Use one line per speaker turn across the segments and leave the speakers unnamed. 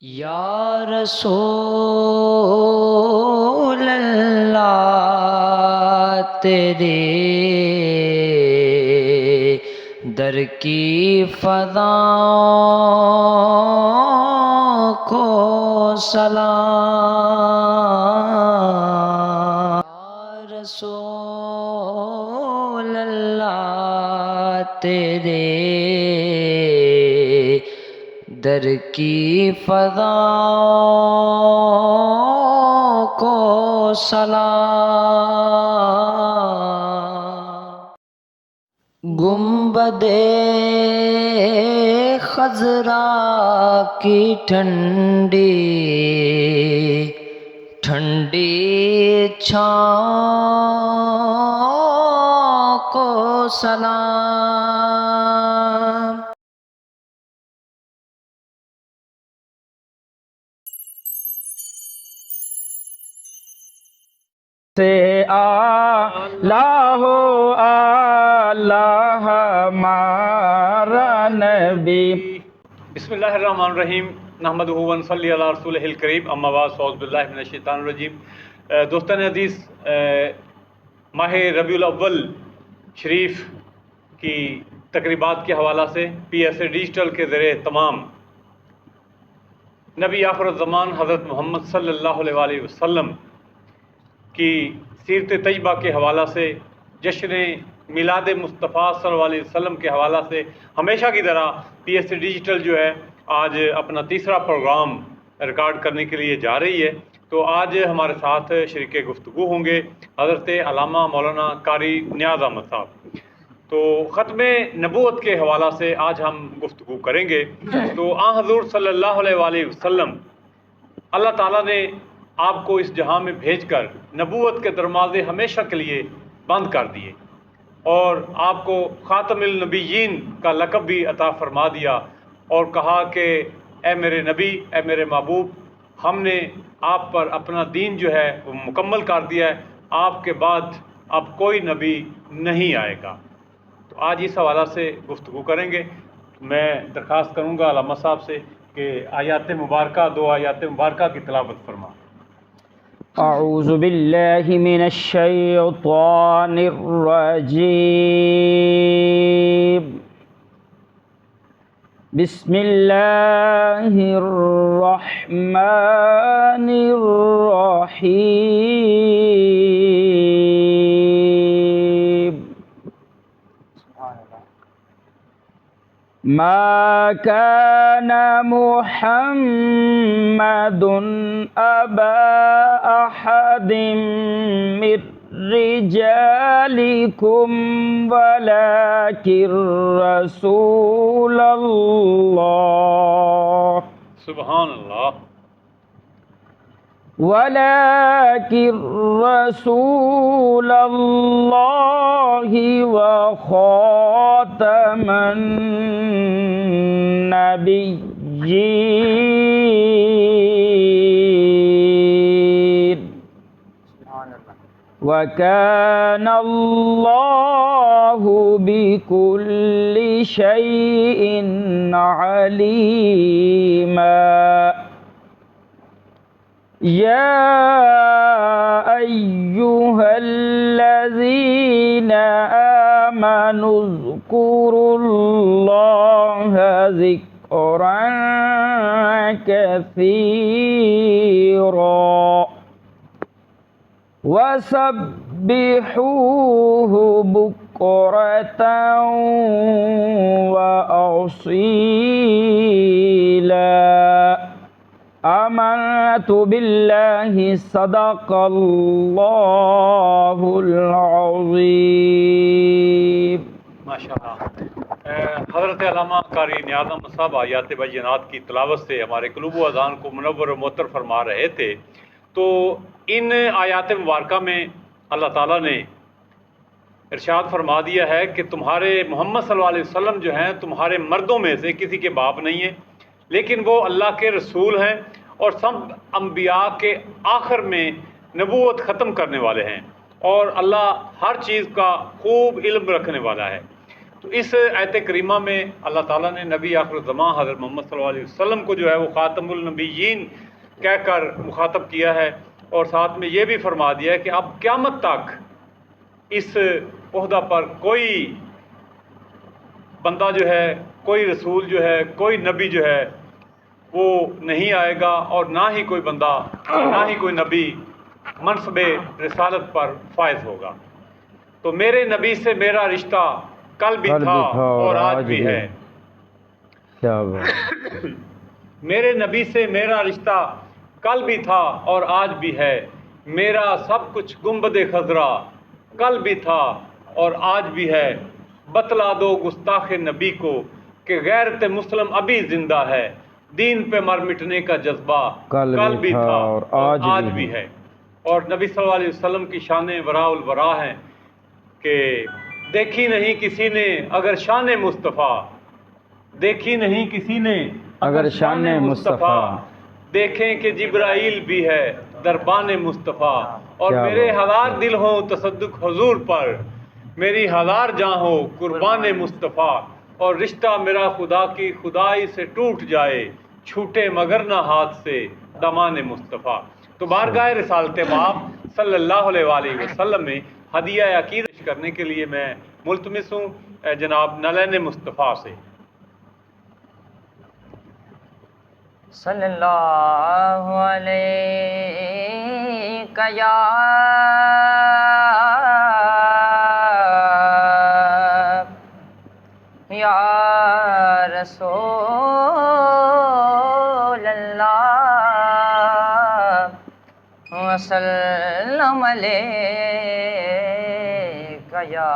یا رسول اللہ تیرے در کی فضاؤں کو سلام۔ یا رسول اللہ تیرے در کی فضاؤں کو سلام۔ گنبدِ خضرا کی ٹھنڈی ٹھنڈی چھاؤں کو سلام۔
سے آلہ ہو آلہ ہمارا نبی۔
بسم اللہ الرحمن الرحیم، نحمدہ و نصلی علی رسولہ الکریم، اما بعد، اعوذ باللہ من الشیطان الرجیم۔ دوستان عزیز، ماہ ربیع الاول شریف کی تقریبات کے حوالہ سے پی ایس اے ڈیجیٹل کے ذریعے تمام نبی آخر الزمان حضرت محمد صلی اللہ علیہ وآلہ وسلم کی سیرت طیبہ کے حوالہ سے، جشن میلاد مصطفیٰ صلی اللہ علیہ وسلم کے حوالہ سے ہمیشہ کی طرح پی ایس سی ڈیجیٹل جو ہے آج اپنا تیسرا پروگرام ریکارڈ کرنے کے لیے جا رہی ہے۔ تو آج ہمارے ساتھ شریک گفتگو ہوں گے حضرت علامہ مولانا قاری نیاز احمد صاحب۔ تو ختم نبوت کے حوالہ سے آج ہم گفتگو کریں گے۔ تو آن حضور صلی اللہ علیہ وآلہ وسلم، اللہ تعالیٰ نے آپ کو اس جہاں میں بھیج کر نبوت کے دروازے ہمیشہ کے لیے بند کر دیے اور آپ کو خاتم النبیین کا لقب بھی عطا فرما دیا اور کہا کہ اے میرے نبی، اے میرے محبوب، ہم نے آپ پر اپنا دین جو ہے وہ مکمل کر دیا ہے، آپ کے بعد اب کوئی نبی نہیں آئے گا۔ تو آج اس حوالہ سے گفتگو کریں گے۔ میں درخواست کروں گا علامہ صاحب سے کہ آیات مبارکہ، دو آیات مبارکہ کی تلاوت فرما۔
اعوذ باللہ من الشیطان الرجیم، بسم اللہ الرحمن الرحیم۔ ما كان محمد أبا أحد من رجالكم ولكن رسول الله
سبحان اللہ۔
ولكن رسول الله وخاتم النبيين، وكان الله بكل شيء عليما۔ يا أيها الذين آمنوا اذكروا الله ذكرا كثيرا وسبحوه بكرة وأصيلا۔ آمنت باللہ، صدق اللہ العظیم۔
ماشاءاللہ۔ حضرت علامہ قاری نیاز احمد صاحب آیات بینات کی تلاوت سے ہمارے قلوب و اذان کو منور و معطر فرما رہے تھے۔ تو ان آیات مبارکہ میں اللہ تعالیٰ نے ارشاد فرما دیا ہے کہ تمہارے محمد صلی اللہ علیہ وسلم جو ہیں تمہارے مردوں میں سے کسی کے باپ نہیں ہیں، لیکن وہ اللہ کے رسول ہیں اور سب انبیاء کے آخر میں نبوت ختم کرنے والے ہیں، اور اللہ ہر چیز کا خوب علم رکھنے والا ہے۔ تو اس آیت کریمہ میں اللہ تعالیٰ نے نبی آخر الزمان حضرت محمد صلی اللہ علیہ وسلم کو جو ہے وہ خاتم النبیین کہہ کر مخاطب کیا ہے، اور ساتھ میں یہ بھی فرما دیا ہے کہ اب قیامت تک اس عہدہ پر کوئی بندہ جو ہے، کوئی رسول جو ہے، کوئی نبی جو ہے وہ نہیں آئے گا، اور نہ ہی کوئی بندہ، نہ ہی کوئی نبی منصب رسالت پر فائز ہوگا۔ تو میرے نبی سے میرا رشتہ کل بھی تھا اور آج بھی ہے۔
کیا بات!
میرے نبی سے میرا رشتہ کل بھی تھا اور آج بھی ہے، میرا سب کچھ گنبد خضرا کل بھی تھا اور آج بھی ہے، بتلا دو گستاخ نبی کو کہ غیرت مسلم ابھی زندہ ہے، دین پہ مر مٹنے کا جذبہ کل بھی تھا اور آج بھی ہے۔ اور نبی صلی اللہ علیہ وسلم کی شان وراء الورا ہیں کہ دیکھی نہیں کسی نے اگر شان مصطفیٰ، دیکھی نہیں کسی نے
اگر شان مصطفیٰ،
دیکھیں کہ جبرائیل بھی ہے دربان مصطفیٰ، اور میرے ہزار دل ہوں تصدق حضور پر، میری ہزار جاں ہو قربان مصطفیٰ، اور رشتہ میرا خدا کی خدائی سے ٹوٹ جائے، چھوٹے مگر نہ ہاتھ سے دامان مصطفیٰ۔ تو بارگاہ رسالت مآب صلی اللہ علیہ وآلہ وسلم میں ہدیہ عقیدت کرنے کے لیے میں ملتمس ہوں جناب نلین مصطفیٰ سے۔
صلی اللہ علیہ یا رسول اللہ وسلم علیک یا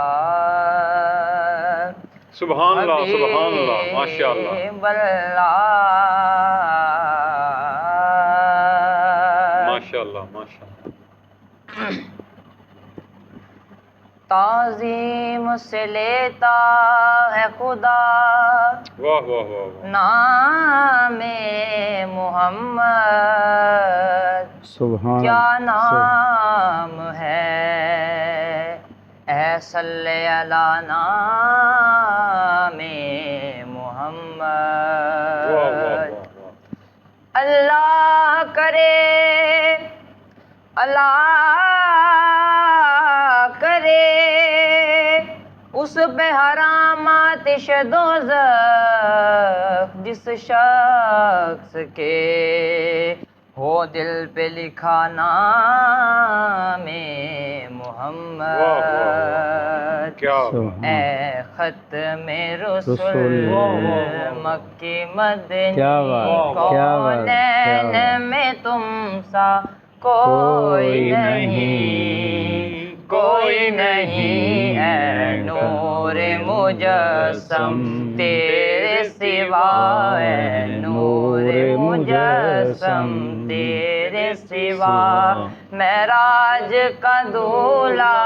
سبحان اللہ، سبحان اللہ، ماشاء اللہ۔ ماشاء اللہ، ماشاء اللہ۔
تعظیم سے لیتا ہے خدا
واہ واہ واہ واہ،
نام محمد،
سبحان
کیا نام ہے اے صلی علی نام محمد۔
واہ واہ واہ واہ۔
اللہ کرے، اللہ کرے اس پہ حرام آتش دوزخ جس شخص کے ہو دل پہ لکھا نام محمد۔
کیا
اے ختم رسول مکی مدنی،
کیا بات، کیا بات،
کونین میں تم سا کوئی نہیں، کوئی نہیں، اے نور مجسم تیرے سوا، اے نور مجسم تیرے سوا، معراج کا دولہ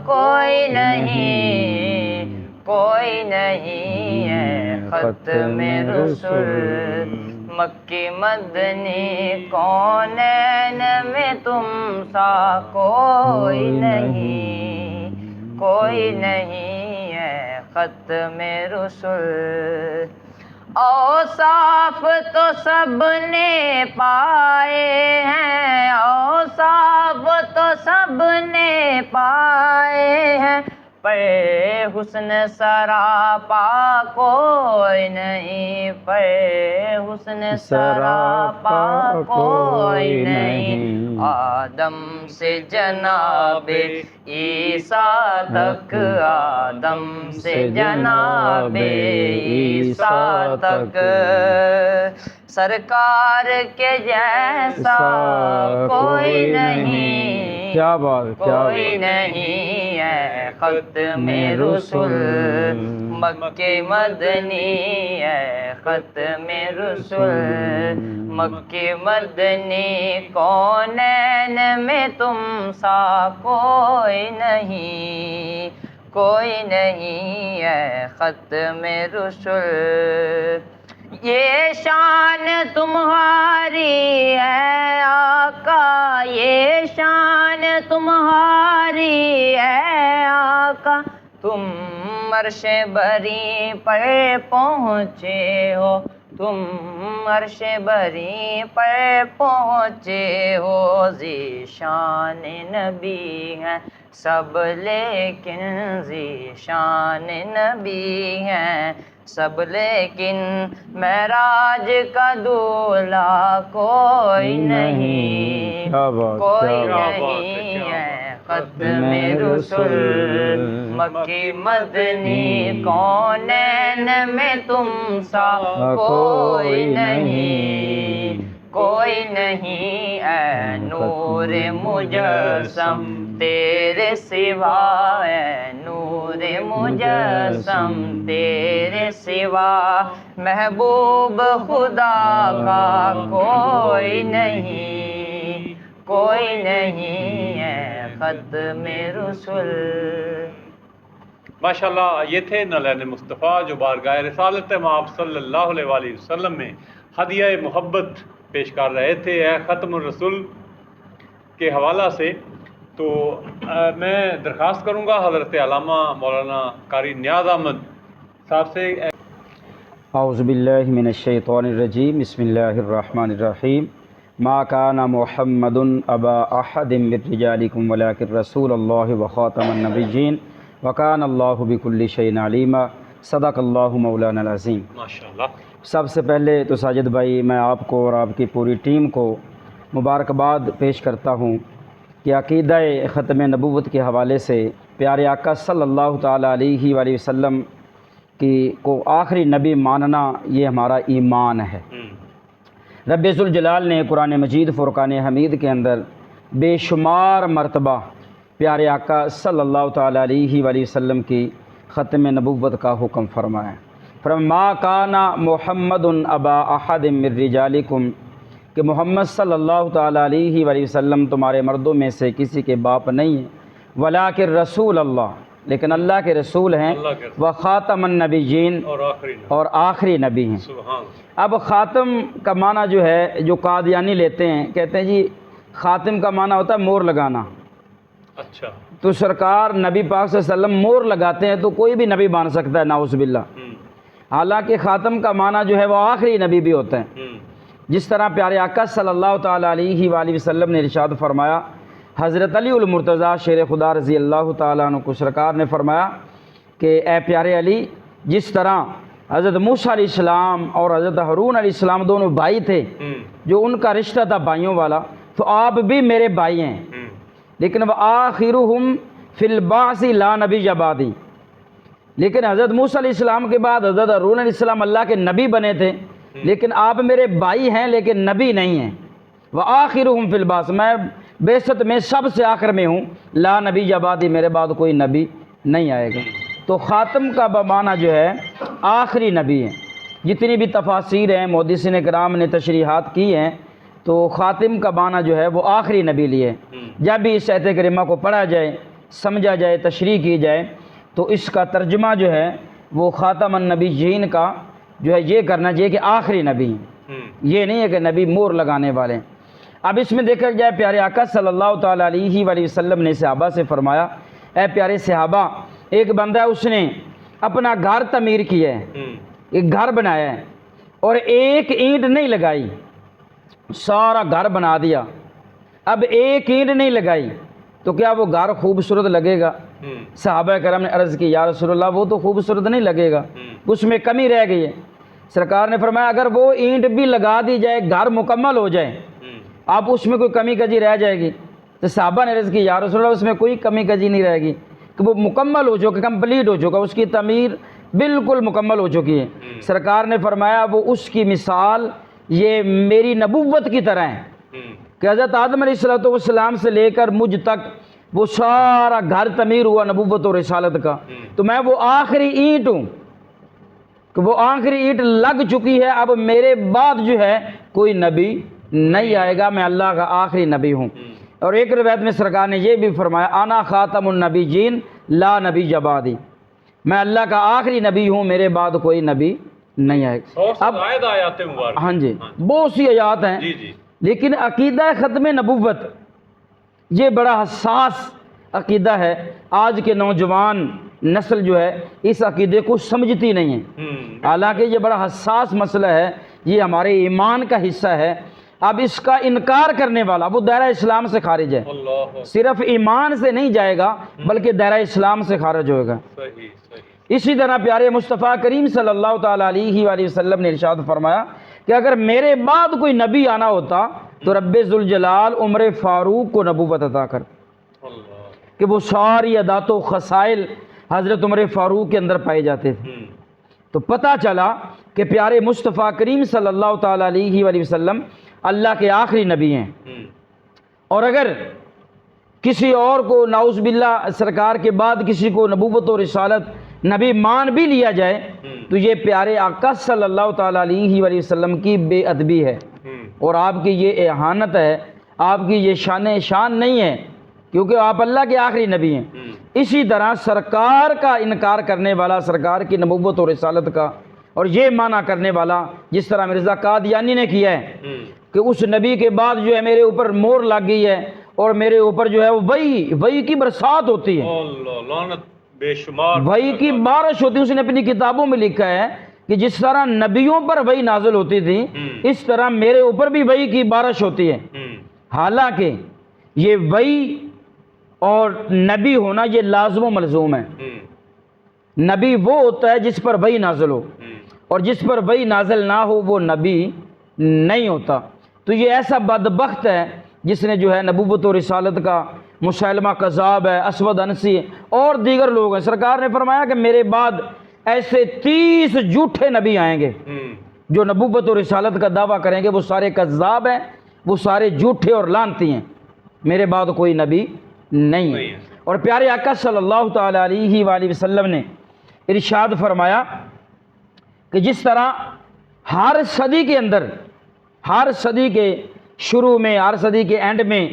کوئی نہیں، کوئی نہیں، اے ختم رسول مکی مدنی، کونین میں تم سا کوئی نہیں، کوئی نہیں، ہے ختم رسول۔ اوصاف تو سب نے پائے ہیں، اوصاف تو سب نے پائے ہیں، پر حسن سراپا کوئی نہیں، پر حسن سراپا کوئی نہیں۔ آدم سے جناب عیسیٰ تک، آدم سے جناب عیسیٰ تک، سرکار کے جیسا کوئی نہیں،
کیا بات،
کوئی نہیں، ہے ختم رسول مکی مدنی، ہے ختم رسول مکی مدنی، کونین میں تم سا کوئی نہیں، کوئی نہیں، ہے ختم رسول۔ یہ شان تمہاری ہے آقا، یہ شان تمہاری ہے آقا، تم عرش بری پر پہنچے ہو، تم عرش بری پر پہنچے ہو، ذیشان نبی ہیں سب لیکن ذیشان نبی ہیں سب، لیکن معراج کا دولہا کوئی نہیں، کوئی نہیں ہے ختم رسول، مکی مدنی کونین میں تم سا کوئی نہیں، کوئی نہیں اے نور مجسم تیرے سوا، اے نور مجسم تیرے سوا، محبوب خدا کا کوئی نہیں، کوئی نہیں ہے ختم رسول۔
ماشاءاللہ یہ تھے نالین مصطفیٰ جو بارگاہ رسالت مآب صلی اللہ علیہ وآلہ وسلم میں ہدیہ محبت پیش کر رہے تھے اے ختم الرسول کے حوالہ سے۔ تو میں درخواست کروں گا حضرت علامہ مولانا قاری نیاز احمد صاحب سے۔
اعوذ باللہ من الشیطان الرجیم، بسم اللہ الرحمن الرحیم۔ ما کان محمد ابا احد من رجالکم ولکن رسول اللہ وخاتم النبیین وکان اللہ بکل شیء علیما، صدق اللہ مولانا العظیم۔
ماشاءاللہ۔
سب سے پہلے تو ساجد بھائی میں آپ کو اور آپ کی پوری ٹیم کو مبارکباد پیش کرتا ہوں کہ عقیدہ ختم نبوت کے حوالے سے پیارے آقا صلی اللہ تعالیٰ علیہ وآلہ وسلم کو آخری نبی ماننا یہ ہمارا ایمان ہے۔ رب ذوالجلال نے قرآن مجید فرقان حمید کے اندر بے شمار مرتبہ پیارے آقا صلی اللہ تعالیٰ علیہ وآلہ وسلم کی ختم نبوت کا حکم فرمایا۔ ما کان محمد ابا احد من رجالکم، کہ محمد صلی اللہ تعالیٰ علیہ وآلہ وسلم تمہارے مردوں میں سے کسی کے باپ نہیں ہیں، ولیکن رسول اللہ، لیکن اللہ کے رسول ہیں، وخاتم النبیین، اور آخری نبی ہیں۔ اب خاتم کا معنی جو ہے جو قادیانی لیتے ہیں، کہتے ہیں جی خاتم کا معنی ہوتا ہے مور لگانا۔
اچھا،
تو سرکار نبی پاک صلی اللہ علیہ وسلم مور لگاتے ہیں تو کوئی بھی نبی بن سکتا ہے، نعوذ باللہ۔ حالانکہ خاتم کا معنی جو ہے وہ آخری نبی بھی ہوتا ہے، جس طرح پیارے آقا صلی اللہ تعالیٰ علیہ وآلہ وسلم نے ارشاد فرمایا، حضرت علی المرتضیٰ شیر خدا رضی اللہ تعالیٰ عنہ کو سرکار نے فرمایا کہ اے پیارے علی، جس طرح حضرت موسیٰ علیہ السلام اور حضرت ہارون علیہ السلام دونوں بھائی تھے جو ان کا رشتہ تھا بھائیوں والا، تو آپ بھی میرے بھائی ہیں، لیکن وآخرہم فی البعث لا نبی بعدی، لیکن حضرت موسیٰ علیہ السلام کے بعد حضرت ہارون علیہ السلام اللہ کے نبی بنے تھے، لیکن آپ میرے بھائی ہیں لیکن نبی نہیں ہیں۔ وآخرہم فی البعث، میں بعثت میں سب سے آخر میں ہوں، لا نبی بعدی، میرے بعد کوئی نبی نہیں آئے گا۔ تو خاتم کا معنی جو ہے آخری نبی ہے۔ جتنی بھی تفاسیر ہیں محدثین کرام نے تشریحات کی ہیں، تو خاتم کا معنی جو ہے وہ آخری نبی لیے۔ جب بھی اس آیت کریمہ کو پڑھا جائے، سمجھا جائے، تشریح کی جائے، تو اس کا ترجمہ جو ہے وہ خاتم النبیین کا جو ہے یہ کرنا چاہیے کہ آخری نبی ہیں، یہ نہیں ہے کہ نبی مور لگانے والے۔ اب اس میں دیکھا جائے پیارے آقا صلی اللہ تعالیٰ علیہ وآلہ وسلم نے صحابہ سے فرمایا، اے پیارے صحابہ، ایک بندہ ہے اس نے اپنا گھر تعمیر کیا ہے، ایک گھر بنایا ہے اور ایک اینٹ نہیں لگائی، سارا گھر بنا دیا، اب ایک اینٹ نہیں لگائی تو کیا وہ گھر خوبصورت لگے گا؟ صحابہ کرام نے عرض کی یا رسول اللہ وہ تو خوبصورت نہیں لگے گا، اس میں کمی رہ گئی ہے۔ سرکار نے فرمایا اگر وہ اینٹ بھی لگا دی جائے، گھر مکمل ہو جائے، اب اس میں کوئی کمی کجی رہ جائے گی؟ تو صحابہ نے عرض کی یا رسول اللہ اس میں کوئی کمی کجی نہیں رہے گی، کہ وہ مکمل ہو چکا، کمپلیٹ ہو چکا، اس کی تعمیر بالکل مکمل ہو چکی ہے۔ سرکار نے فرمایا وہ اس کی مثال یہ میری نبوت کی طرح ہے کہ حضرت آدم علیہ السلام سے لے کر مجھ تک وہ سارا گھر تعمیر ہوا نبوت اور رسالت کا، تو میں وہ آخری اینٹ ہوں کہ وہ آخری اینٹ لگ چکی ہے، اب میرے بعد جو ہے کوئی نبی نہیں آئے گا، میں اللہ کا آخری نبی ہوں۔ اور ایک روایت میں سرکار نے یہ بھی فرمایا انا خاتم النبیین لا نبی بعدی، میں اللہ کا آخری نبی ہوں، میرے بعد کوئی نبی نہیں آئے گا۔ اب ہاں جی بہت سی آیات ہیں، لیکن عقیدہ ختم نبوت یہ بڑا حساس عقیدہ ہے۔ آج کے نوجوان نسل جو ہے اس عقیدے کو سمجھتی نہیں ہے، حالانکہ یہ بڑا حساس مسئلہ ہے، یہ ہمارے ایمان کا حصہ ہے۔ اب اس کا انکار کرنے والا وہ دائرہ اسلام سے خارج ہے، صرف ایمان سے نہیں جائے گا بلکہ دائرہ اسلام سے خارج ہوئے گا۔ اسی طرح پیارے مصطفیٰ کریم صلی اللہ تعالیٰ علیہ وآلہ وسلم نے ارشاد فرمایا کہ اگر میرے بعد کوئی نبی آنا ہوتا تو رب ذوالجلال عمر فاروق کو نبوت عطا کر، کہ وہ ساری عادات و خصائل حضرت عمر فاروق کے اندر پائے جاتے تھے۔ تو پتہ چلا کہ پیارے مصطفیٰ کریم صلی اللہ تعالیٰ علیہ وآلہ وسلم اللہ کے آخری نبی ہیں، اور اگر کسی اور کو نعوذ باللہ سرکار کے بعد کسی کو نبوت و رسالت نبی مان بھی لیا جائے تو یہ پیارے آقا صلی اللہ تعالیٰ علیہ وآلہ وسلم کی بے ادبی ہے، اور آپ کی یہ اہانت ہے، آپ کی یہ شان نہیں ہے، کیونکہ آپ اللہ کے آخری نبی ہیں۔ اسی طرح سرکار کا انکار کرنے والا، سرکار کی نبوت و رسالت کا، اور یہ معنی کرنے والا جس طرح مرزا قادیانی نے کیا ہے کہ اس نبی کے بعد جو ہے میرے اوپر مور لگ گئی ہے اور میرے اوپر جو ہے وہ وحی کی برسات ہوتی ہے،
بے شمار
وحی کی بارش ہوتی ہے۔ اس نے اپنی کتابوں میں لکھا ہے کہ جس طرح نبیوں پر وحی نازل ہوتی تھی اس طرح میرے اوپر بھی وحی کی بارش ہوتی ہے۔ حالانکہ یہ وحی اور نبی ہونا یہ لازم و ملزوم ہے۔ نبی وہ ہوتا ہے جس پر وحی نازل ہو، اور جس پر وحی نازل نہ ہو وہ نبی نہیں ہوتا۔ تو یہ ایسا بدبخت ہے جس نے جو ہے نبوت و رسالت کا، مسیلمہ کذاب ہے، اسود انسی اور دیگر لوگ ہیں۔ سرکار نے فرمایا کہ میرے بعد ایسے 30 جھوٹے نبی آئیں گے جو نبوت و رسالت کا دعویٰ کریں گے، وہ سارے کذاب ہیں، وہ سارے جھوٹے اور لعنتی ہیں، میرے بعد کوئی نبی نہیں ہے۔ اور پیارے آقا صلی اللہ تعالیٰ علیہ وآلہ وسلم نے ارشاد فرمایا کہ جس طرح ہر صدی کے اندر، ہر صدی کے شروع میں، ہر صدی کے اینڈ میں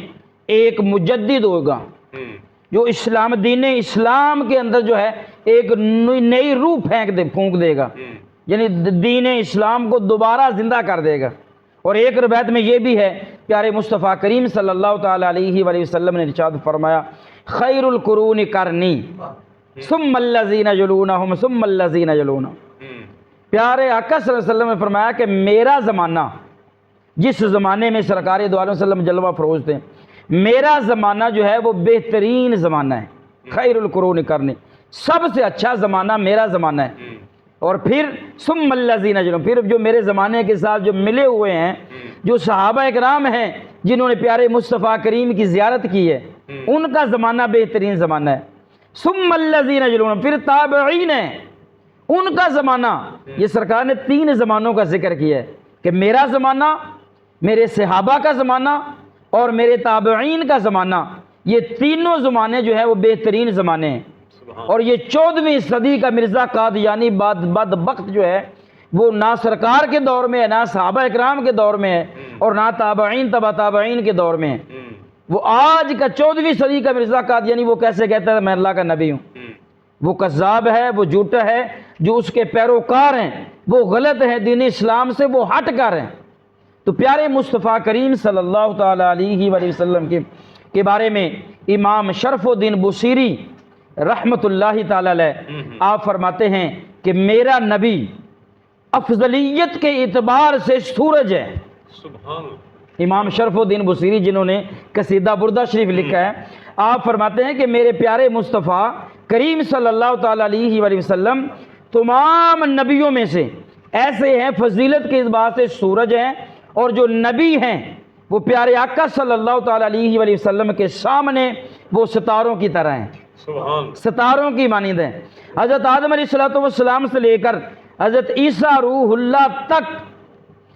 ایک مجدد ہوگا جو اسلام، دین اسلام کے اندر جو ہے ایک نئی روح پھونک دے گا، یعنی دین اسلام کو دوبارہ زندہ کر دے گا۔ اور ایک روایت میں یہ بھی ہے، پیارے مصطفیٰ کریم صلی اللہ تعالیٰ علیہ وآلہ وسلم نے ارشاد فرمایا خیر القرون قرنی ثم الذین یلونہم ثم الذین یلونہم۔ پیارے آقا صلی اللہ علیہ وسلم نے فرمایا کہ میرا زمانہ، جس زمانے میں سرکار دو عالم وسلم جلوہ فروز تھے، میرا زمانہ جو ہے وہ بہترین زمانہ ہے، خیر القرون قرنی، سب سے اچھا زمانہ میرا زمانہ ہے۔ اور پھر ثم الذین یلونہم، پھر جو میرے زمانے کے ساتھ جو ملے ہوئے ہیں، جو صحابہ اکرام ہیں جنہوں نے پیارے مصطفیٰ کریم کی زیارت کی ہے، ان کا زمانہ بہترین زمانہ ہے۔ ثم الذین یلونہم، پھر تابعین ہیں، ان کا زمانہ۔ یہ سرکار نے 3 زمانوں کا ذکر کیا ہے کہ میرا زمانہ، میرے صحابہ کا زمانہ اور میرے تابعین کا زمانہ، یہ تینوں زمانے جو ہے وہ بہترین زمانے ہیں۔ اور یہ 14ویں صدی کا مرزا قادیانی بدبخت جو ہے وہ نہ سرکار کے دور میں ہے، نہ صحابہ اکرام کے دور میں ہے، اور نہ تابعین تبع تابعین کے دور میں ہے۔ وہ آج کا 14ویں صدی کا مرزا قادیانی وہ کیسے کہتا ہے میں اللہ کا نبی ہوں؟ وہ کذاب ہے، وہ جھوٹا ہے، جو اس کے پیروکار ہیں وہ غلط ہیں، دین اسلام سے وہ ہٹ کر ہیں۔ تو پیارے مصطفیٰ کریم صلی اللہ تعالیٰ علیہ وآلہ وسلم کے بارے میں امام شرف الدین بصیری رحمۃ اللہ تعالیٰ علیہ آپ فرماتے ہیں کہ میرا نبی افضلیت کے اعتبار سے سورج ہے۔
سبحان اللہ۔
امام شرف الدین بصیری جنہوں نے قصیدہ بردہ شریف لکھا ہے، آپ فرماتے ہیں کہ میرے پیارے مصطفیٰ کریم صلی اللہ تعالیٰ علیہ وآلہ وسلم تمام نبیوں میں سے ایسے ہیں فضیلت کے اعتبار سے سورج ہیں، اور جو نبی ہیں وہ پیارے آقا صلی اللہ تعالیٰ علیہ وآلہ وسلم کے سامنے وہ ستاروں کی طرح ہیں، ستاروں کی مانند ہیں۔ حضرت آدم علیہ السلام سے لے کر حضرت عیسیٰ روح اللہ تک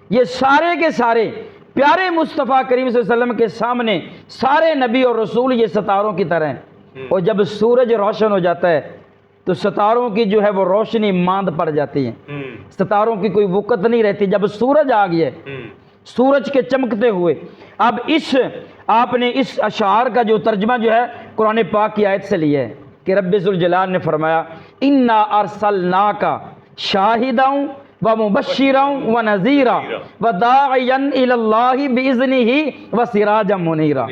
یہ سارے کے سارے پیارے مصطفیٰ کریم صلی اللہ علیہ وسلم کے سامنے سارے نبی اور رسول یہ ستاروں کی طرح ہیں۔ اور جب سورج روشن ہو جاتا ہے تو ستاروں کی جو ہے وہ روشنی ماند پڑ جاتی ہے، ستاروں کی کوئی وقت نہیں رہتی۔ جب سورج آ گیا، سورج کے چمکتے ہوئے، اب آپ نے اس اشعار کا جو ترجمہ جو ہے قرآن پاک کی آیت سے لیا ہے کہ رب ذوالجلال نے فرمایا انا ارسلناک شاہدا ومبشرا ونذیرا وداعیا الی اللہ باذنہ وسراجا منیرا۔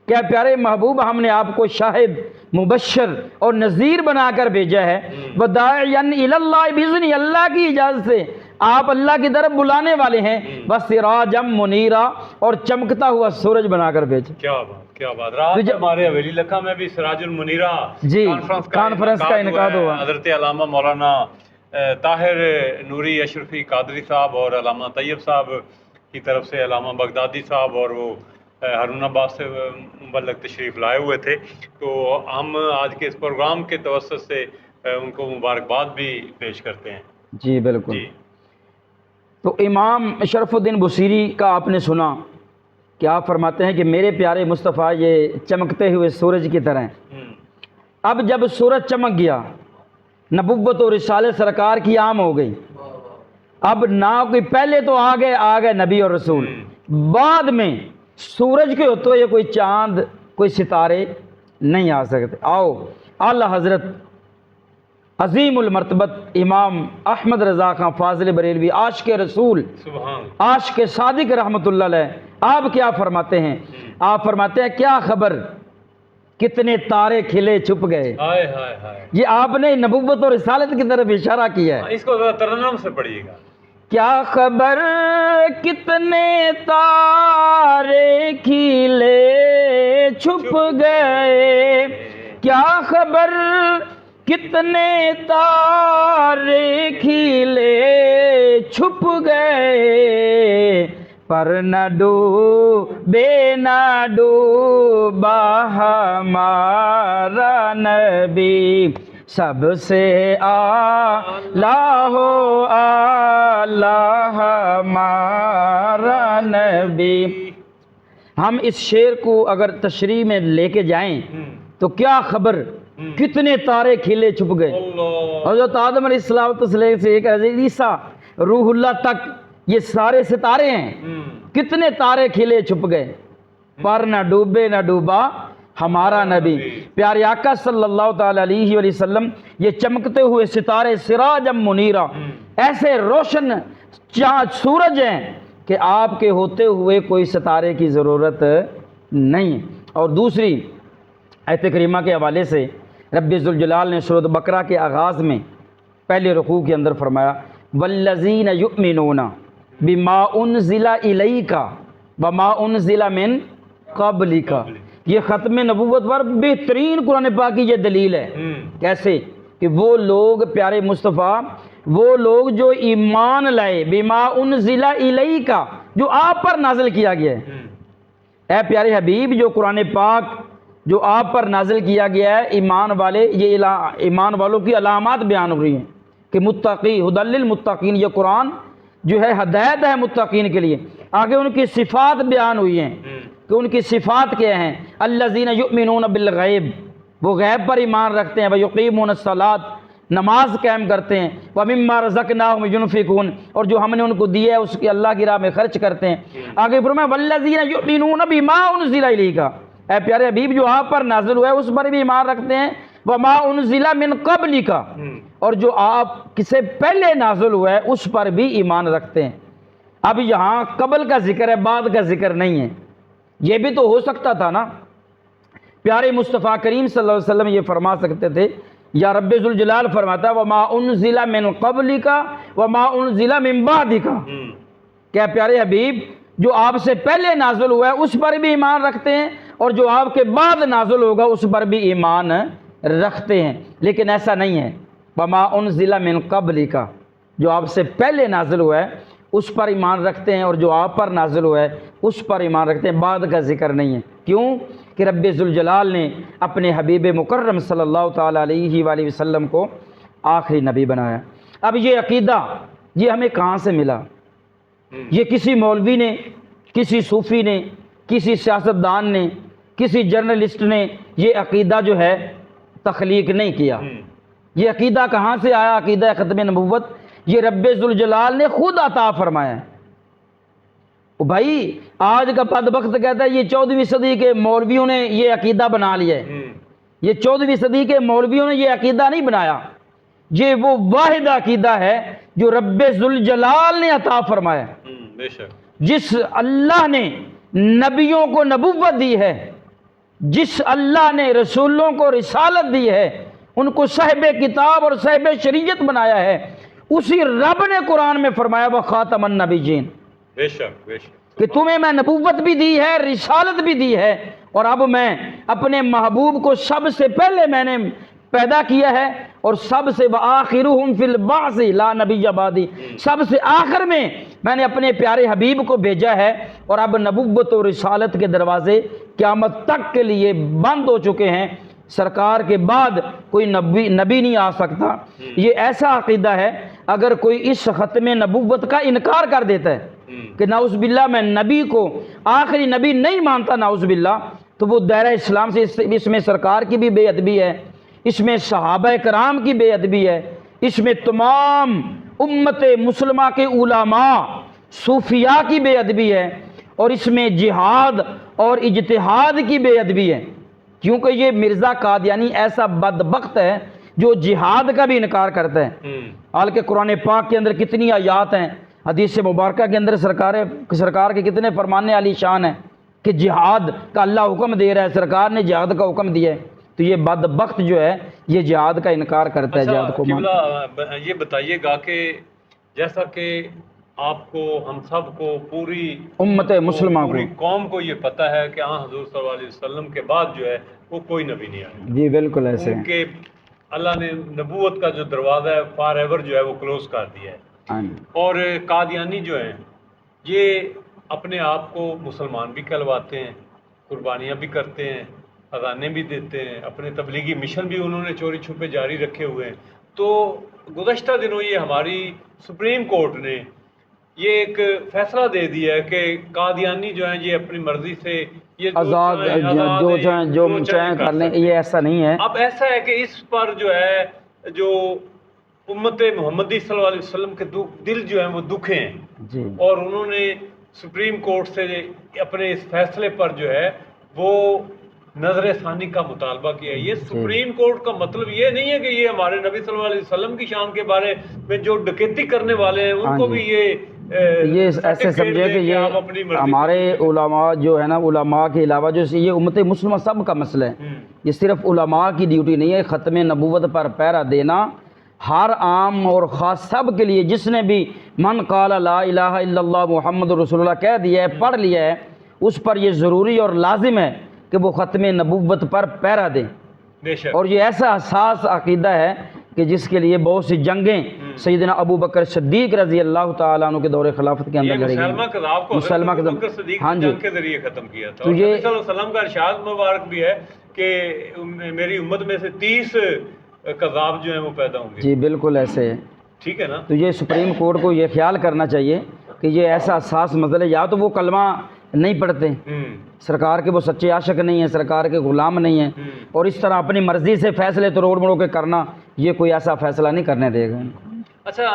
کیا پیارے محبوب ہم نے آپ کو شاہد مبشر اور نذیر بنا کر بھیجا ہے، وداعیا الی اللہ باذن، اللہ کی اجازت سے آپ اللہ کی طرف بلانے والے ہیں، وسراجا منیرا، اور چمکتا ہوا سورج بنا کر بھیجا۔
کیا بات، کیا بات۔ رات ہمارے حویلی لکھا میں بھی سراج المنیرہ
جی کانفرنس کا انعقاد ہوا۔
حضرت علامہ مولانا طاہر نوری اشرفی قادری صاحب اور علامہ طیب صاحب کی طرف سے علامہ بغدادی صاحب اور وہ ہارون آباد سے مبلغ تشریف لائے ہوئے تھے، تو ہم آج کے اس پروگرام کے توسط سے ان کو مبارکباد بھی پیش کرتے ہیں۔
جی بالکل
جی
تو امام شرف الدین بصیری کا آپ نے سنا کہ آپ فرماتے ہیں کہ میرے پیارے مصطفیٰ یہ چمکتے ہوئے سورج کی طرح ہیں۔ اب جب سورج چمک گیا، نبوت اور رسالت سرکار کی عام ہو گئی، اب نہ کوئی، پہلے تو آ گئے نبی اور رسول، بعد میں سورج کے ہوتے ہوئے کوئی چاند کوئی ستارے نہیں آ سکتے۔ آؤ اعلی حضرت عظیم المرتبت امام احمد رضا خان فاضل بریلوی عاشق رسول،
سبحان
عاشق صادق رحمۃ اللہ علیہ، آپ کیا فرماتے ہیں؟ آپ فرماتے ہیں کیا خبر کتنے تارے کھلے چھپ گئے۔
ہائے ہائے ہائے،
یہ آپ نے نبوت اور رسالت کی طرف اشارہ کیا ہے۔
اس کو ذرا ترنم سے پڑھیے گا۔
کیا خبر کتنے تارے کھلے چھپ گئے، کیا خبر کتنے تارے کھلے چھپ گئے، پر نہ ڈوبے نہ ڈوبا ہمارا نبی، سب سے اعلیٰ ہو اعلیٰ ہمارا نبی۔ ہم اس شعر کو اگر تشریح میں لے کے جائیں تو کیا خبر کتنے تارے کھلے چھپ گئے۔ حضرت آدم علیہ السلام سے ایک حضرت عیسیٰ روح اللہ تک، یہ سارے ستارے ہیں، کتنے تارے کھلے چھپ گئے، پر نہ ڈوبے نہ ڈوبا ہمارا نبی۔ پیارے آقا صلی اللہ تعالی علیہ وآلہ وسلم یہ چمکتے ہوئے ستارے، سراجا منیرا، ایسے روشن چاند سورج ہیں کہ آپ کے ہوتے ہوئے کوئی ستارے کی ضرورت نہیں ہے۔ اور دوسری آیت کریمہ کے حوالے سے رب ذوالجلال نے سورۃ بقرہ کے آغاز میں پہلے رکوع کے اندر فرمایا والذین یؤمنون بما انزل الیک وما انزل من قبلک۔ یہ ختم نبوت پر بہترین قرآن پاک کی یہ دلیل ہے۔ کیسے کہ وہ لوگ پیارے مصطفیٰ، وہ لوگ جو ایمان لائے بما انزل الیک، جو آپ پر نازل کیا گیا ہے۔ اے پیارے حبیب، جو قرآن پاک جو آپ پر نازل کیا گیا ہے، ایمان والے، یہ ایمان والوں کی علامات بیان ہو رہی ہیں کہ متقی، ھدی للمتقین، یہ قرآن جو ہے ہدایت ہے متقین کے لیے۔ آگے ان کی صفات بیان ہوئی ہیں کہ ان کی صفات کیا ہیں، الذین یؤمنون بالغیب، وہ غیب پر ایمان رکھتے ہیں، ویقیمون الصلاۃ، نماز قائم کرتے ہیں، ومما رزقناہم ینفقون، اور جو ہم نے ان کو دیا ہے اس کی اللہ کی راہ میں خرچ کرتے ہیں۔ آگے فرمایا والذین یؤمنون بما انزل الیک، اے پیارے حبیب جو آپ پر نازل ہوا ہے اس پر بھی ایمان رکھتے ہیں، وما انزل من قبلک، اور جو آپ سے پہلے نازل ہوا ہے اس پر بھی ایمان رکھتے ہیں۔ اب یہاں قبل کا ذکر ہے، بعد کا ذکر نہیں ہے۔ یہ بھی تو ہو سکتا تھا نا، پیارے مصطفیٰ کریم صلی اللہ علیہ وسلم یہ فرما سکتے تھے، یا رب ذوالجلال فرماتا وما انزل من قبلک وما انزل من بعدک، کیا پیارے حبیب جو آپ سے پہلے نازل ہوا ہے اس پر بھی ایمان رکھتے ہیں، اور جو آپ کے بعد نازل ہوگا اس پر بھی ایمان رکھتے ہیں۔ لیکن ایسا نہیں ہے، وما انزل من قبلک، جو آپ سے پہلے نازل ہوا ہے اس پر ایمان رکھتے ہیں، اور جو آپ پر نازل ہوا ہے اس پر ایمان رکھتے ہیں، بعد کا ذکر نہیں ہے۔ کیوں کہ رب ذوالجلال نے اپنے حبیب مکرم صلی اللہ تعالی علیہ وآلہ وسلم کو آخری نبی بنایا۔ اب یہ عقیدہ یہ ہمیں کہاں سے ملا؟ یہ کسی مولوی نے، کسی صوفی نے، کسی سیاستدان نے، کسی جرنلسٹ نے یہ عقیدہ جو ہے تخلیق نہیں کیا۔ یہ عقیدہ کہاں سے آیا؟ عقیدہ ختم نبوت یہ رب ذوالجلال نے خود عطا فرمایا ہے۔ بھائی آج کا بدبخت کہتا ہے یہ 14ویں صدی کے مولویوں نے یہ عقیدہ بنا لیا ہے۔ یہ 14ویں صدی کے مولویوں نے یہ عقیدہ نہیں بنایا، یہ وہ واحد عقیدہ ہے جو رب ذوالجلال نے عطا فرمایا،
بے شک،
جس اللہ نے نبیوں کو نبوت دی ہے جس اللہ نے رسولوں کو رسالت دی ہے، ان کو صاحب کتاب اور صاحب شریعت بنایا ہے، اسی رب نے قرآن میں فرمایا وہ خاتم النبیین،
بے شک بے شک،
کہ تمہیں میں نبوت بھی دی ہے، رسالت بھی دی ہے، اور اب میں اپنے محبوب کو سب سے پہلے میں نے پیدا کیا ہے، اور سب سے وآخرہم فی البعث لا نبی بعدی، سب سے آخر میں نے اپنے پیارے حبیب کو بھیجا ہے، اور اب نبوت و رسالت کے دروازے قیامت تک کے لیے بند ہو چکے ہیں، سرکار کے بعد کوئی نبی نہیں آ سکتا۔ یہ ایسا عقیدہ ہے، اگر کوئی اس ختم نبوت کا انکار کر دیتا ہے کہ نعوذ باللہ میں نبی کو آخری نبی نہیں مانتا نعوذ باللہ، تو وہ دائرہ اسلام سے اس میں سرکار کی بھی بے ادبی ہے، اس میں صحابہ کرام کی بے ادبی ہے، اس میں تمام امت مسلمہ کے علماء صوفیاء کی بے ادبی ہے، اور اس میں جہاد اور اجتہاد کی بے ادبی ہے، کیونکہ یہ مرزا قادیانی ایسا بدبخت ہے جو جہاد کا بھی انکار کرتا ہے، حالانکہ قرآن پاک کے اندر کتنی آیات ہیں، حدیث مبارکہ کے اندر سرکار کے کتنے فرمانے علی شان ہیں کہ جہاد کا اللہ حکم دے رہا ہے، سرکار نے جہاد کا حکم دیا ہے، تو یہ بدبخت جو ہے یہ جہاد کا انکار کرتا ہے، جہاد کو
قبلہ یہ بتائیے گا کہ جیسا کہ آپ کو، ہم سب کو، پوری
امت مسلمہ
پوری قوم کو یہ پتہ ہے کہ حضور صلی اللہ علیہ وسلم کے بعد جو ہے وہ کوئی نبی نہیں آیا،
جی بالکل ایسے
ان کے اللہ نے نبوت کا جو دروازہ ہے فار ایور جو ہے وہ کلوز کر دیا ہے، اور قادیانی جو ہیں یہ اپنے آپ کو مسلمان بھی کہلواتے ہیں، قربانیاں بھی کرتے ہیں، اذانیں بھی دیتے ہیں، اپنے تبلیغی مشن بھی انہوں نے چوری چھپے جاری رکھے ہوئے ہیں۔ تو گزشتہ دنوں یہ ہماری سپریم کورٹ نے یہ ایک فیصلہ دے دیا ہے کہ قادیانی جو ہیں یہ اپنی مرضی سے یہ
آزاد جو چاہیں کر لیں، یہ ایسا نہیں ہے۔
اب ایسا ہے کہ اس پر جو ہے جو امت محمدی صلی اللہ علیہ وسلم کے دل جو ہیں وہ دکھے ہیں
جی،
اور انہوں نے سپریم کورٹ سے اپنے اس فیصلے پر جو ہے وہ نظر ثانی کا مطالبہ کیا ہے۔ یہ سپریم کورٹ کا مطلب یہ نہیں ہے کہ یہ ہمارے نبی صلی اللہ علیہ وسلم کی شان کے بارے میں جو ڈکیتی کرنے والے ہیں ان کو بھی یہ
ایسے سمجھے کہ یہ ہمارے علماء جو ہے نا، علماء کے علاوہ جو یہ امت مسلمہ سب کا مسئلہ ہے، یہ صرف علماء کی ڈیوٹی نہیں ہے، ختم نبوت پر پہرا دینا ہر عام اور خاص سب کے لیے، جس نے بھی من قال لا الہ الا اللہ محمد رسول اللہ کہہ دیا ہے، پڑھ لیا ہے، اس پر یہ ضروری اور لازم ہے کہ وہ ختم نبوت پر پہرا دیں، اور یہ ایسا حساس عقیدہ ہے کہ جس کے لیے بہت سی جنگیں سیدنا ابو بکر صدیق رضی اللہ تعالیٰ عنہ کے دور خلافت کے اندر لڑی گئیں، مسلمہ کذاب ہاں جی
کے ذریعے ختم کیا تھا،
تو
اور
یہ
نبی صلی اللہ علیہ وسلم کا ارشاد مبارک بھی ہے کہ میری امت میں سے 30 کذاب جو ہیں وہ پیدا ہوں گے۔
جی بالکل ایسے ہے،
ٹھیک ہے نا؟
تو یہ سپریم کورٹ کو یہ خیال کرنا چاہیے کہ یہ ایسا حساس مسئلہ، یا تو وہ کلمہ نہیں پڑھتے، سرکار کے وہ سچے عاشق نہیں ہیں، سرکار کے غلام نہیں ہیں، اور اس طرح اپنی مرضی سے فیصلے توڑ مڑو کے کرنا، یہ کوئی ایسا فیصلہ نہیں کرنے دے گا۔
اچھا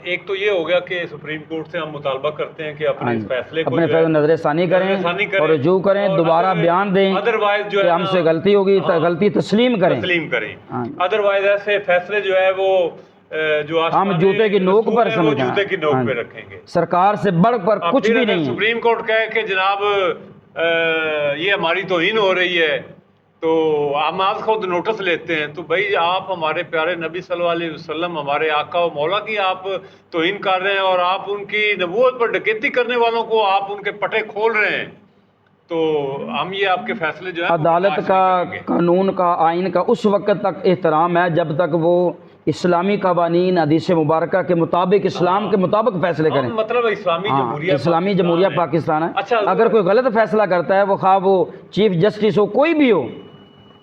ایک تو یہ ہو گیا کہ سپریم کورٹ سے ہم مطالبہ کرتے ہیں کہ اپنے اس فیصلے کو
اپنے فیصلے نظر ثانی کریں اور رجوع کریں، دوبارہ بیان دیں
ادروائز جو
کہ ہم سے غلطی ہوگی، غلطی تسلیم کریں،
ادروائز ایسے فیصلے جو ہے وہ جو
ہم جوتے کی نوک پر سمجھیں،
جوتے کی نوک پہ رکھیں گے،
سرکار سے بڑھ کر کچھ بھی نہیں ہے۔
سپریم کورٹ کہے کہ جناب یہ ہماری توہین ہو رہی ہے تو ہم آج خود نوٹس لیتے ہیں، تو بھائی آپ ہمارے پیارے نبی صلی اللہ علیہ وسلم، ہمارے آقا و مولا کی آپ توہین کر رہے ہیں، اور آپ ان کی نبوت پر ڈکیتی کرنے والوں کو آپ ان کے پٹے کھول رہے ہیں، تو ہم یہ آپ کے فیصلے جو ہیں
عدالت کا، قانون کا، آئین کا اس وقت تک احترام ہے جب تک وہ اسلامی قوانین حدیث مبارکہ کے مطابق، اسلام کے مطابق فیصلے کریں،
مطلب اسلامی جمہوریہ
پاکستان ہے۔ اگر کوئی غلط فیصلہ کرتا ہے، وہ خواہ وہ چیف جسٹس ہو، کوئی بھی ہو،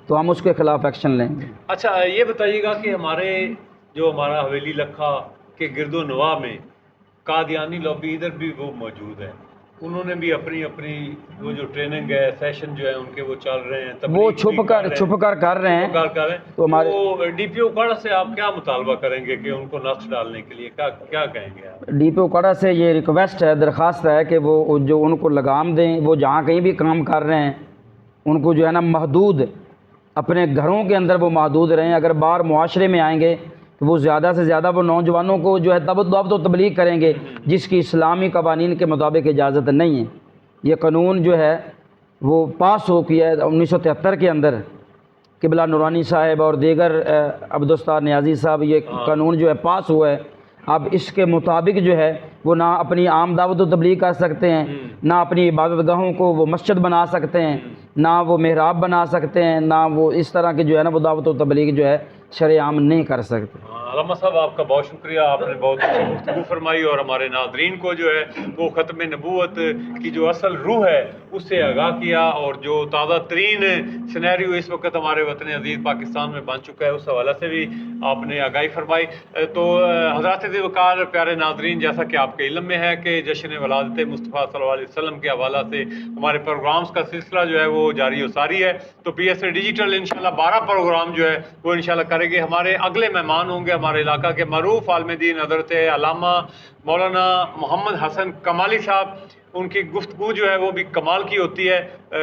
تو ہم اس کے خلاف ایکشن لیں گے۔
اچھا یہ بتائیے گا کہ ہمارا حویلی لکھا کے گرد و نواح میں قادیانی لابی ادھر بھی وہ موجود ہے، انہوں نے بھی اپنی وہ جو ٹریننگ ہے، سیشن جو ہے ان کے وہ چل رہے ہیں،
وہ چھپ کر کر رہے ہیں،
تو ہمارے ڈی پی او کڑا سے آپ کیا مطالبہ کریں گے کہ ان کو نقش ڈالنے کے لیے کیا کہیں گے آپ؟
ڈی پی او کڑا سے یہ ریکویسٹ ہے، درخواست ہے کہ وہ جو ان کو لگام دیں، وہ جہاں کہیں بھی کام کر رہے ہیں ان کو جو ہے نا محدود، اپنے گھروں کے اندر وہ محدود رہیں، اگر باہر معاشرے میں آئیں گے تو وہ زیادہ سے زیادہ وہ نوجوانوں کو جو ہے دعوت و تبلیغ کریں گے، جس کی اسلامی قوانین کے مطابق اجازت نہیں ہے۔ یہ قانون جو ہے وہ پاس ہو کیا ہے 1973 کے اندر، قبلہ نورانی صاحب اور دیگر عبدالستار نیازی صاحب، یہ قانون جو ہے پاس ہوا ہے۔ اب اس کے مطابق جو ہے وہ نہ اپنی عام دعوت و تبلیغ کر سکتے ہیں، نہ اپنی عبادت گاہوں کو وہ مسجد بنا سکتے ہیں، نہ وہ محراب بنا سکتے ہیں، نہ وہ اس طرح کی جو ہے نا وہ دعوت و تبلیغ جو ہے شرع عام نہیں کر سکتے۔
علامہ صاحب آپ کا بہت شکریہ، آپ نے بہت اچھی گفتگو فرمائی اور ہمارے ناظرین کو جو ہے وہ ختم نبوت کی جو اصل روح ہے اس سے آگاہ کیا، اور جو تازہ ترین سینیریو اس وقت ہمارے وطن عزیز پاکستان میں بن چکا ہے اس حوالے سے بھی آپ نے آگاہی فرمائی۔ تو حضرات ذی وقار پیارے ناظرین، جیسا کہ آپ کے علم میں ہے کہ جشن ولادت مصطفیٰ صلی اللہ علیہ وسلم کے حوالہ سے ہمارے پروگرامز کا سلسلہ جو ہے وہ جاری و ساری ہے۔ تو پی ایس اے ڈیجیٹل انشاءاللہ 12 پروگرام جو ہے وہ انشاءاللہ کرے گے۔ ہمارے اگلے مہمان ہوں گے ہمارے علاقہ کے معروف عالم دین حضرت علامہ مولانا محمد حسن کمالی صاحب۔ ان کی گفتگو جو ہے وہ بھی کمال کی ہوتی ہے،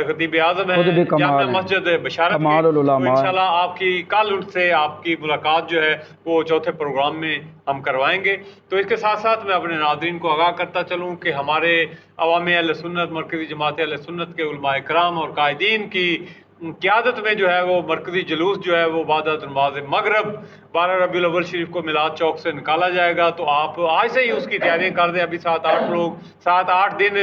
خطیب اعظم ہے جامع مسجد بشارت کی۔ انشاءاللہ آپ کی کل ان سے آپ کی ملاقات جو ہے وہ چوتھے پروگرام میں ہم کروائیں گے۔ تو اس کے ساتھ ساتھ میں اپنے ناظرین کو آگاہ کرتا چلوں کہ ہمارے عوام اہل سنت، مرکزی جماعت اہل سنت کے علماء کرام اور قائدین کی قیادت میں جو ہے وہ مرکزی جلوس جو ہے وہ بعد نماز مغرب 12 ربیع الاول شریف کو میلاد چوک سے نکالا جائے گا۔ تو آپ آج سے ہی اس کی تیاریاں کر دیں، ابھی 7-8 دن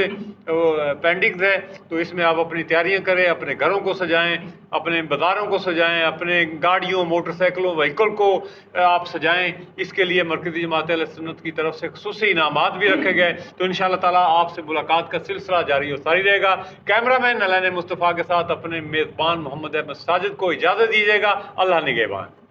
پینڈنگ ہے، تو اس میں آپ اپنی تیاریاں کریں، اپنے گھروں کو سجائیں، اپنے بازاروں کو سجائیں، اپنے گاڑیوں موٹر سائیکلوں وہیکل کو آپ سجائیں۔ اس کے لیے مرکزی جماعت اہل سنت کی طرف سے خصوصی انعامات بھی رکھے گئے۔ تو انشاءاللہ تعالیٰ آپ سے ملاقات کا سلسلہ جاری و ساری رہے گا۔ کیمرہ مین نلین مصطفیٰ کے ساتھ اپنے میزبان محمد احمد ساجد کو اجازت دیجیے گا۔ اللہ نگہبان۔